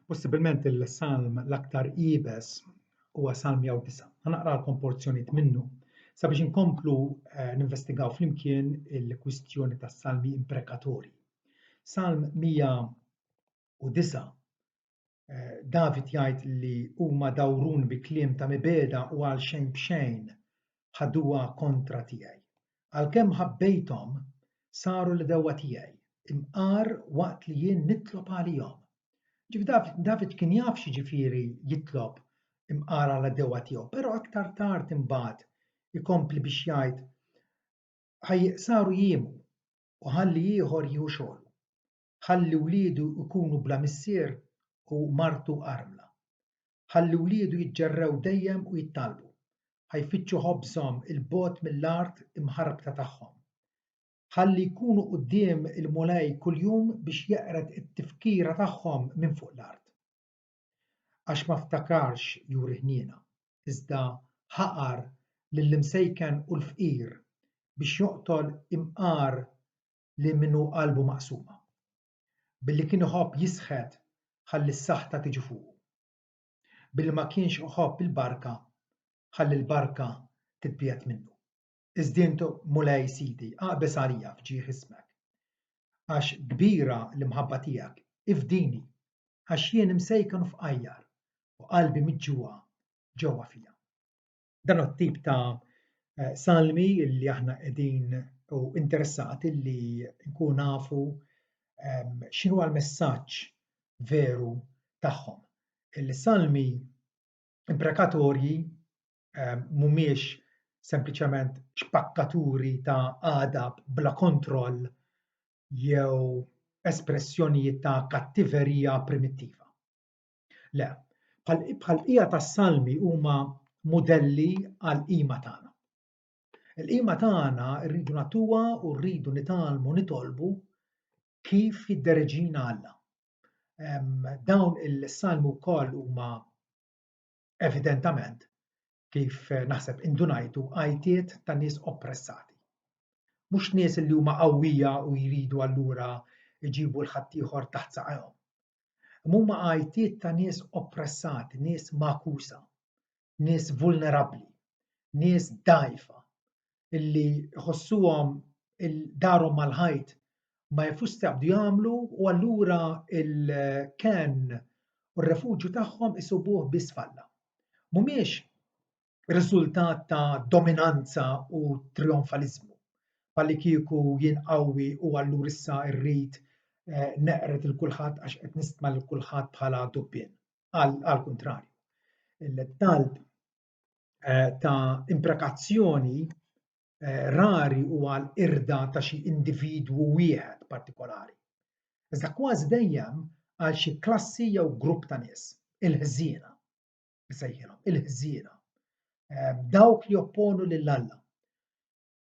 Possibilment il-salm l-aktar qiebes huwa Salm 109. Ħanaqralkom porzjonijiet minnu sabiex inkomplu ninvestigaw flimkien il-kwistjoni tas-salmi imprekatorji. Salm 109 David jgħid li huma dawrun bi kliem ta' mibeda u għal xejn b'xejn ħaduha kontra tiegħi. Għalkemm ħabbejthom saru l-dewwa tiegħi, imqar waqt li jien nitlob għalihom. David kien jaf x'jiġifieri jitlob imqara għad-dewwa tiegħu, però aktar tard imbagħad ikompli biex jgħid saru jiemu u ħalli ieħor jieħu xogħlu. Ħalli wliedu jkunu bla missier u martu armla. Ħalli wliedu jiġġerrew dejjem u jittalbu. Ħajfittxu ħobżhom il-bogħod mill-art imħarbta tagħhom. Ħalli jkunu quddiem il-mulej kuljum biex jeqret it-tifkira tagħhom minn fuq l-art. Għax ma ftakarx juri ħniena, iżda ħaqar lill-imsejken u l-fqir biex joqtol imqar li minnu qalbu maqsuma. Billi kien iħobb jisħet ħalli s-saħħa tiġi fuqu. Billi ma kienx iħobb il-barka ħalli l-barka titbiet minnu. Iżdientu mulej sidi, aqbes għalija fġieħ ismek. Għax kbira l-imħabba tiegħek, ifdini, għax jien imsejken u fqajjar u qalbi miġġuwa ġewwa fija. Dan it-tip ta' salmi li aħna qegħdin u interessati li nkunu nafu x'inhu l-messaġġ veru tagħhom. Il-salmi imprekatorji mhumiex sempliċement xpakkaturi ta' għadab bla kontroll jew espressjonijiet ta' kattiverija primittiva. Le, bħal-bqija tas-salmi huma mudelli għall-qima tagħna. Il-qima tagħna rridu nagħtuha u rridu nitalmu nitolbu kif jiddereġina Alla. Dawn il-salmi wkoll huma evidentament kif naħseb indunajtu għajtiet ta' nies oppressati. Mhux nies li huma qawwija u jridu allura jġibu l-ħadd ieħor taħt saqajhom. Huma għajtiet ta' nies oppressati, nies magħkusa, nies vulnerabbli, nies dgħajfa illi jħossuhom darhom mal-ħajt ma jafux x'jaqbdu jagħmlu u allura il-ken u r-refuġju tagħhom isibuh biss falla. Mhumiex riżultat ta' dominanza u trionfaliżmu. Bħalli kieku jien qawwi u allura issa rrid neqret il-kulħadd għax qed nistma' lil kulħadd bħala dubbien. Għall-kuntrarju. Il-talb ta' imprekazzjoni rari huwa l-irda ta' xi individwu wieħed partikolari. Iżda kważi dejjem għal xi klassi jew grupp ta' nies, il-ħżiena, nsejħilhom, il-ħżiena. Dawk li jopponu lil Alla.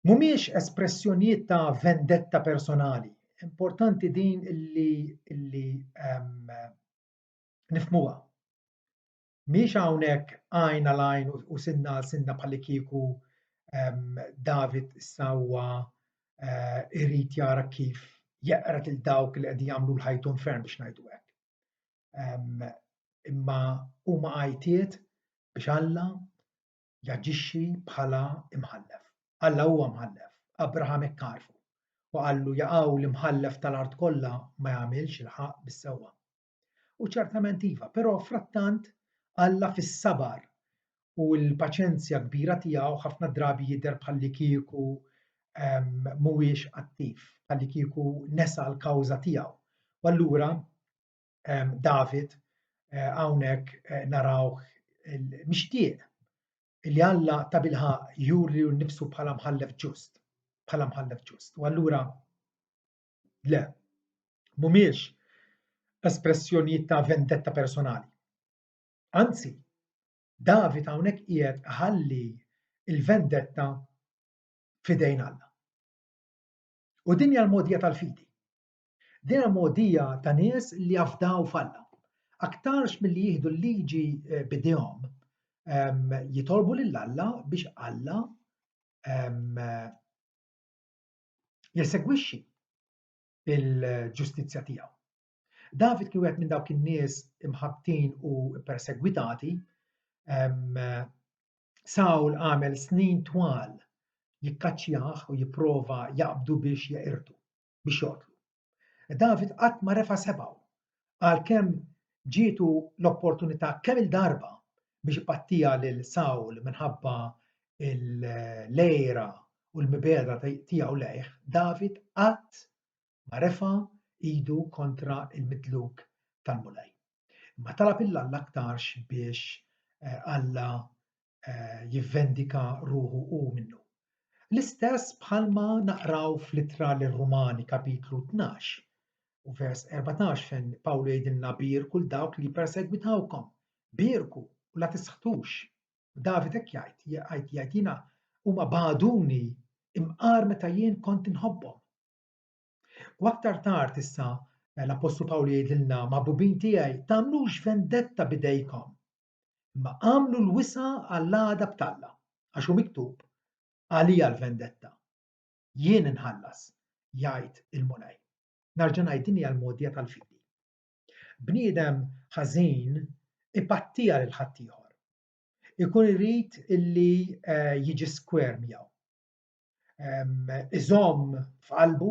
Mhumiex espressjonijiet ta' vendetta personali. Importanti din illi nifhmuha. Mhix hawnhekk għajn għal għajn u sinna għal sinna bħalli kieku David issa huwa irid jara kif jeqret il dawk li qegħdin jagħmlu l-ħajthom ferm biex ngħidu hekk. Imma huma għajtiet biex Alla jaġixxi bħala imħallef. Alla huwa mħallef, Abraham hekk għarfu u qallu jaqgħu l-imħallef tal-art kollha ma jagħmilx il-ħaq bis-sewwa. U ċertament iva, però frattant Alla fis-sabar u l-paċenzja kbira tiegħu ħafna drabi jidher bħalli kieku mhuwiex attiv, bħalli kieku nesa l-kawża tiegħu. U allura David hawnhekk narawh mixtieq li Alla ta' bilħaq juri nnifsu bħala mħallef ġust, bħala mħallef ġust. U allura le, mhumiex espressjonijiet ta' vendetta personali. Anzi, David hawnhekk qiegħed ħalli il-vendetta f'idejn Alla. U din hija l-mogħdija tal-fidi. Din hija l-mogħdija ta' nies li jafdaw f'Alla. Aktarx milli jieħdu l-liġi b'idejhom jitolbu lil Alla biex Alla jessegwixxi il-ġustizzja tiegħu. David kien wieħed minn dawk in-nies imħabbtin u persegwitati. Sawl għamel snin twal jikkaċċjah u jipprova jaqbdu biex jeqirdu, biex joqtlu. David qatt ma refa' sebgħu għalkemm ġietu l-opportunità kemm il-darba biex ipattija lil Sawl minħabba l-lejra u l-mibeda tiegħu lejh, David qatt ma refa' idu kontra il-midluk tal-mulej. Ma talab illa l-aktarx biex Alla jivvendika ruħu u minnu. L-istess bħalma naqraw fl-ittra lir-Rumani kapitlu 12 u vers 14 fejn Pawlu jgħidilna bierku l dawk li persegwitawkom, bierku u la tisħtux. David hekk jgħid jiena huma baduni imqar meta jien kont inħobbhom. U aktar tard issa l-Apostlu Pawlu jgħidilna mabubin tiegħi tagħmlux vendetta bidejkom, ma għamlu l-wisa għall-għada b'Talla, għax hu miktub għalija l-vendetta. Jien inħallas, jgħid il-mulej. Narġa' ngħid din hija l-mogħdija tal-fidi. Bniedem ħażin ipattija lil ħaddieħor. Ikun irid illi jiġi skwer miegħu. Iżomm f'qalbu,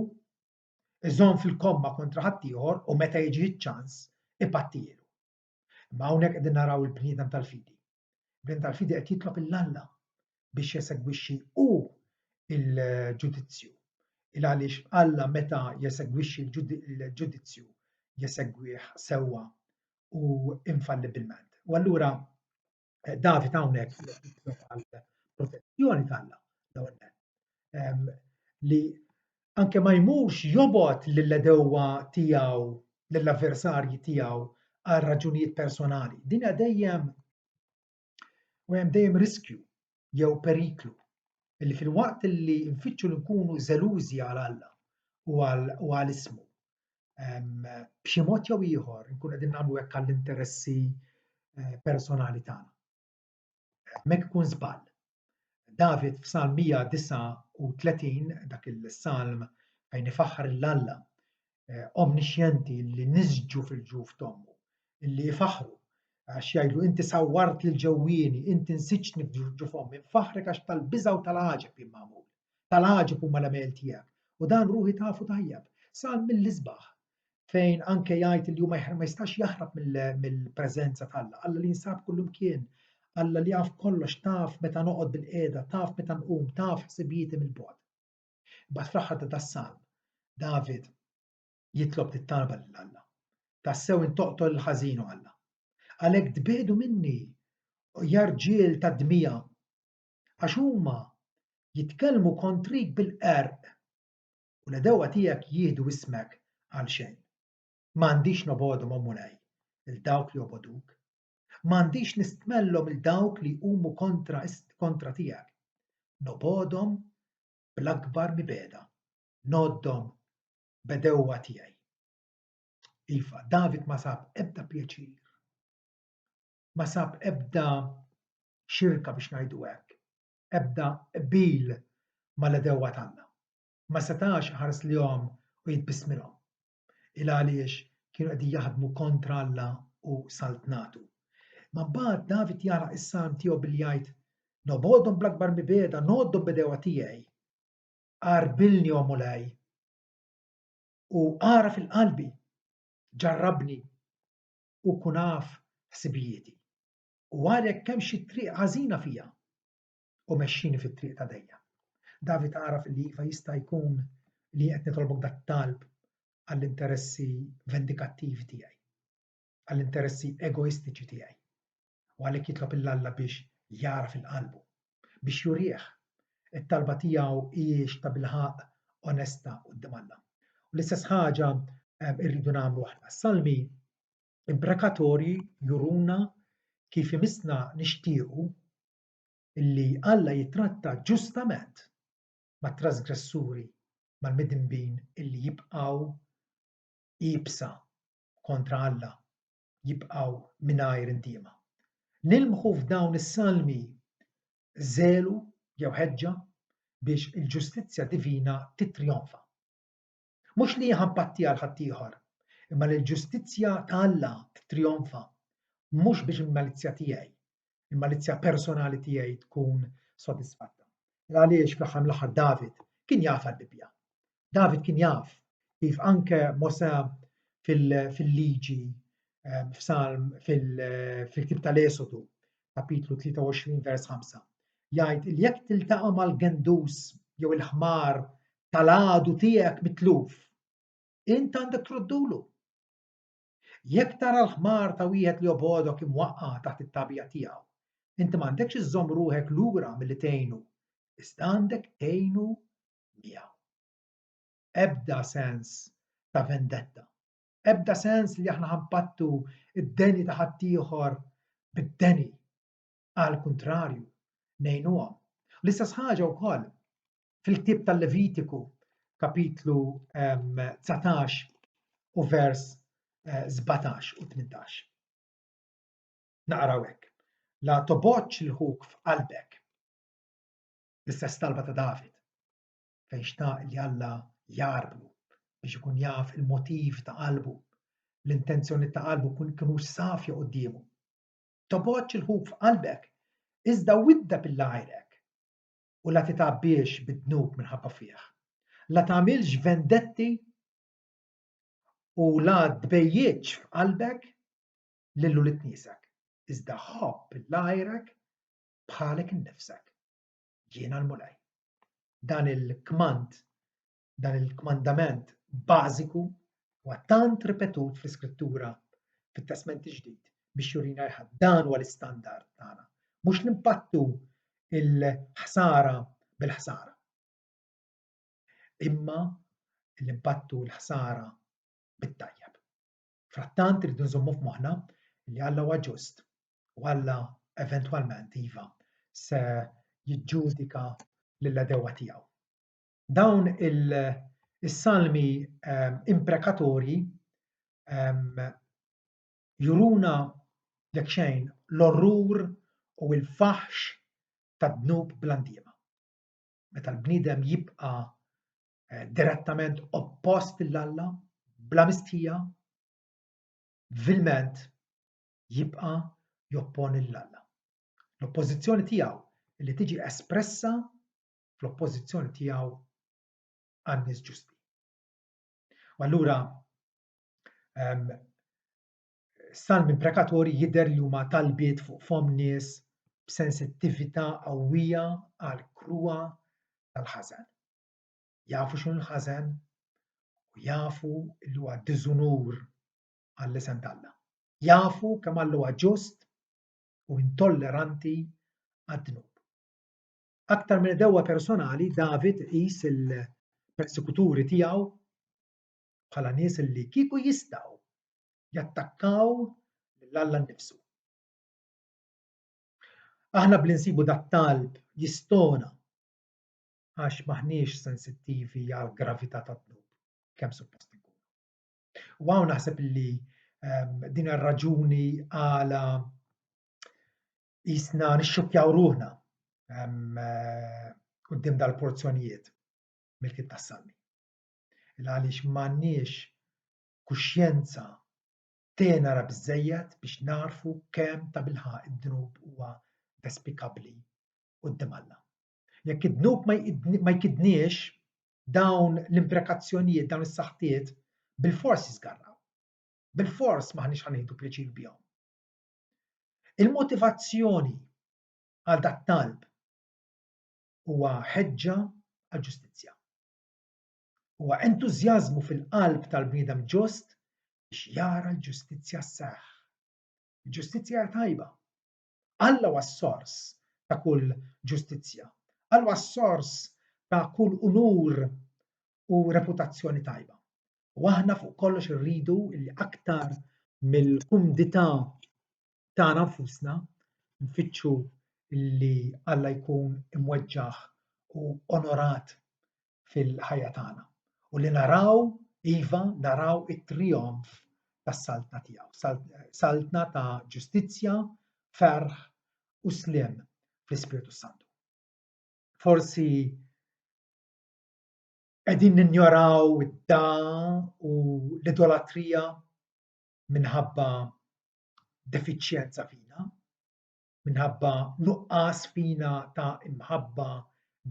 iżomm fil-komma kontra ħaddieħor u meta jiġi ċ-ċans ipattilu. Ma hawnhekk qegħdin naraw il-bniedem tal-fidi. Il-bniedem tal-fidi qed jitlob il-Alla biex jesegwixxi hu il-ġudizzju. Għaliex Alla meta jesegwixxi l-ġudizzju jesegwih sewwa u infallibilment. U allura David hawnhekk jitlob għal protezzjoni tal-Alla li anke ma jmurx jobgħod lill-edewwa tiegħu, lill-avversarji tiegħu għal raġunijiet personali. Din dejjem u hemm dejjem riskju jew periklu illi fil-waqt li nfittxu li nkunu żelużi għal Alla u għal ismu. B'xi mod jew ieħor nkunu qegħdin nagħmlu hekk għall-interessi personali tagħna. Hemmhekk ikun żball. David f'Salm 139 dak il-Salm fejn ifaħħar l-Alla omnixjenti li niżġu fil-ġuf tommu, illi jifaħru għax jgħidu inti sawwart lil ġewwieni, inti nsiġġni f'ġuf ommi, nfaħrek għax tal-biża' u tal-għaġeb jien magħmul. Tal-għaġeb huma l-għamel tiegħek. U dan ruħi tafu tajjeb. Salm mill-isbaħ fejn anke jgħid li hu ma jistax jaħrab mill-preżenza tal-Alla, Alla li jinsab kullu mkien, Alla li jaf kollox, taf meta noqgħod bil-qiegħda, taf meta nqum, taf ħsibijieti mill-bogħod. Bad fl-aħħar ta' das-Salm, David jitlob tit-talba lill-Alla. Tassew intoqtol il-ħażin Alla. Għalhekk tbiedu minni ja rġiel ta' dmija għax huma jitkellmu kontrik bil-qerq u l-edewwa tiegħek jieħdu ismek għal xejn. M'għandix nobodhom mulej il-dawk li joboduk. M'għandix nistmellhom il-dawk li jqumu kontra tiegħek. Nobodhom bl-akbar mibeda. Noddhom b'edewwa tiegħi. Iva, David ma sab ebda pjaċir. Ma sab ebda xirka biex ngħidu hekk. Ebda qbil mal-edewwa tagħna. Ma setax ħares lihom u jitbismilhom. Għaliex kienu qegħdin jaħdmu kontra Alla u saltnatu. Ma mbagħad David jaraq is-salm tiegħu billi jgħid nobodhom bl-akbar mibeda, noddhom b'edewwa tiegħi. Qarbilni o mulej u ara fil-qalbi, ġarrabni u kun naf ħsibijieti. U għalhekk kemm xi triq ħażina fija u mexxini fit-triq ta' dejja. David għaraf li iva jista' jkun li qed nitolbok dat-talb għall-interessi vendikattivi tiegħi, għall-interessi egoistiċi tiegħi. U għalhekk jitlob il-Alla biex jara fil-qalbu, biex jurih it-talba tiegħu hijiex ta' bilħaq onesta quddiem Alla. U l-istess ħaġa irridu nagħmlu aħna. Salmi imprekatorji juruna kif imisna nixtiequ illi Alla jitratta ġustament mat-trasgressuri mal-midinbin illi jibqgħu iebsa kontra Alla, jibqgħu mingħajr intiema. Nilmħu f'dawn is-salmi żelu jew ħeġġa biex il-ġustizzja divina titrjonfa. Mhux li ħampatti għal ħaddieħor, imma li l-ġustizzja ta' Alla titrionfa mhux biex il-malizzja tiegħi, il-malizzja personali tiegħi tkun sodisfatta. Għaliex fl-aħħar mill-aħħar David kien jaf għall-Bibja. David kien jaf kif anke Mosè fil-liġi fil-Ktieb tal-Esodu kapitlu 23 vers 5 jgħid li jekk tiltaqa' mal-gendus jew il-ħmar tal-għadu tiegħek mitluf, int għandek troddulu. Jekk tara l-ħmar ta' wieħed li jobgħodok imwaqqa' taħt it-tabija tiegħu, inti m'għandekx iżżomm ruħek lura milli tgħinu, iżda għandek tgħinu miegħu. Ebda sens ta' vendetta, ebda sens li aħna ħampattu id-deni ta' ħaddieħor bid-deni, għal kuntrarju ngħinuhom. L-istess ħaġa wkoll fil-Ktieb tal-Levitiku kapitlu 19 u vers 17 u 18. Naqraw hekk. La toboċ il-ħuk f'qalbek. L-istess talba ta' David fejn xtaq li Alla jarblu biex ikun jaf il-motiv ta' qalbu, l-intenzjoni ta' qalbu kienu safja qudiemu. Toboċ il-ħuk f'qalbek iżda widda bil-għajrek u la titabbiex bid-dnub minħabba fih. La tagħmilx vendetti u la tbejjeġ f'qalbek lillu li tniesek, iżda ħobb il-għajrek bħalek innifsek. Jiena l-Mulej. Dan il-kmand, dan il-kmandament bażiku huwa tant ripetut fl-Iskrittura fit-Testament Ġdid biex jurina dan huwa l-istandard tagħna. Mhux nimpattu il-ħsara bil-ħsara. Imma l-impattu l-ħsara bit-tajjeb. Frattant irridu nżommu f'moħħna li Alla huwa ġust u Alla eventwalment iva se jiġġudika lill-għadewwa tiegħu. Dawn is-salmi imprekatorji juruna jekk xejn l-orrur u l-faħx tad-dnub bl-andiema. Meta l-bniedem jibqa' direttament oppost lill-Alla, bla mistħija, vilment jibqa' jopponi lill-Alla. L-oppożizzjoni tiegħu li tiġi espressa fl-oppożizzjoni tiegħu għan-nies ġusti. U allura salmi imprekatorji jidher li huma talbiet fuq fom nies b'sensittività qawwija għal kruha tal-ħażen. Jafu x'inhu l-ħażen u jafu li huwa diżunur għall-isem ta' Alla. Jafu kemm Alla huwa ġust u intolleranti għad-dnub. Aktar minn dewwa personali, David qis il-persekuturi tiegħu bħala nies li kieku jistgħu jattakkaw lill-Alla nnifsu. Aħna bl-insibu dat-talb jistona għax maħniex sensittivi għal gravità tad-dnub kemm suppost inkunu. U hawn naħseb li din ir-raġuni għala qisna nixxukkjaw ruħna quddiem dal-porzjonijiet mill-Ktieb tas-Salmi. Għaliex m'għandniex kuxjenza tenera biżżejjed biex narfu kemm ta' bilħaq id-dnub huwa despikabbli quddiem Alla. Jekk id-dnub ma jkidniex dawn l-imprekazzjonijiet, dawn is-saħħtiet bil-fors jiżgarraw. Bil-fors maħniex ħanieħdu pjaċir bihom. Il-motivazzjoni għal dak talb huwa ħeġġa għall ġustizzja. Huwa entużjażmu fil-qalb tal-bniedem ġust biex jara l-ġustizzja sseħħ. Il-ġustizzja tajba. Alla huwa s-sors ta' kull ġustizzja. Alla huwa s-sors ta' kull unur u reputazzjoni tajba. U aħna fuq kollox irridu li aktar mill-kumdità tagħna nfusna nfittxu li Alla jkun imweġġaħ u onorat fil-ħajja tagħna. U li naraw it-trionf tas-saltna tiegħu, saltna ta' ġustizzja, ferħ u sliem fl-Ispiritu Santu. Forsi qegħdin ninjoraw id-da u l-idolatrija minħabba defiċjenza fina, minħabba nuqqas fina ta' imħabba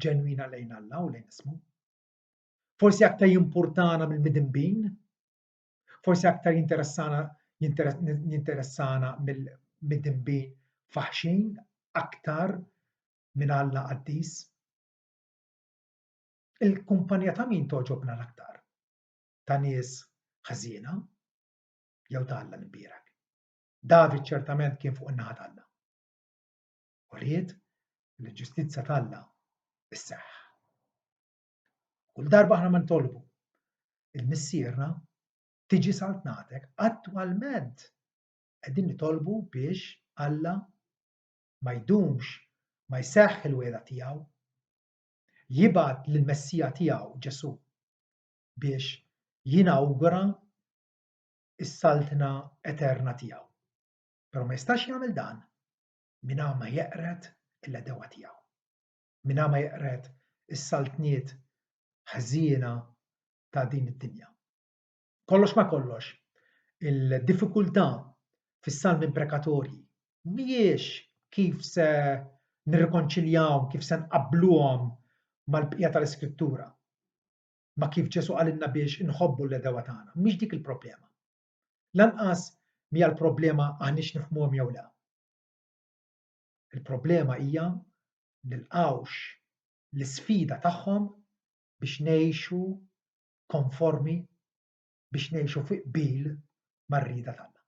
ġenwina lejn Alla u lejn ismu. Forsi aktar jimpurtana mill-midinbin, forsi aktar jinteressana mill-midinbin faħxin aktar minn Alla qaddis. Il-kumpanija ta' min toġobna l-aktar? Ta' nies ħażina jew ta' Alla l-bieraħ? David ċertament kien fuq in-naħa ta' Alla. U ried il-ġustizzja ta' Alla isseħħ. Kull darba aħna ma ntolbu il-missierna tiġi saltnatek attwalment qegħdin nitolbu biex Alla ma jdumx ma jseħħ il-wegħda tiegħu, jibgħat lill-Messija tiegħu Ġesu biex jinawgura s-saltna eterna tiegħu. Però ma jistax jagħmel dan mingħajr ma jeqret il-edewa tiegħu, mingħajr ma jeqret is-saltniet ħażina ta' din id-dinja. Kollox ma kollox, il-diffikultà fis-salmi imprekatorji mhijiex kif se nirrikonċiljawhom, kif se nqabbluhom mal-bqija tal-Iskrittura, ma kif Ġesu qalilna biex inħobbu l-edewa tagħna, mhix dik il-problema. Lanqas mija l-problema aħniex nifhmuhom jew le. Il-problema hija nilqgħux l-isfida tagħhom biex ngħixu konformi, biex ngħixu fi qbil mar-rieda tagħna.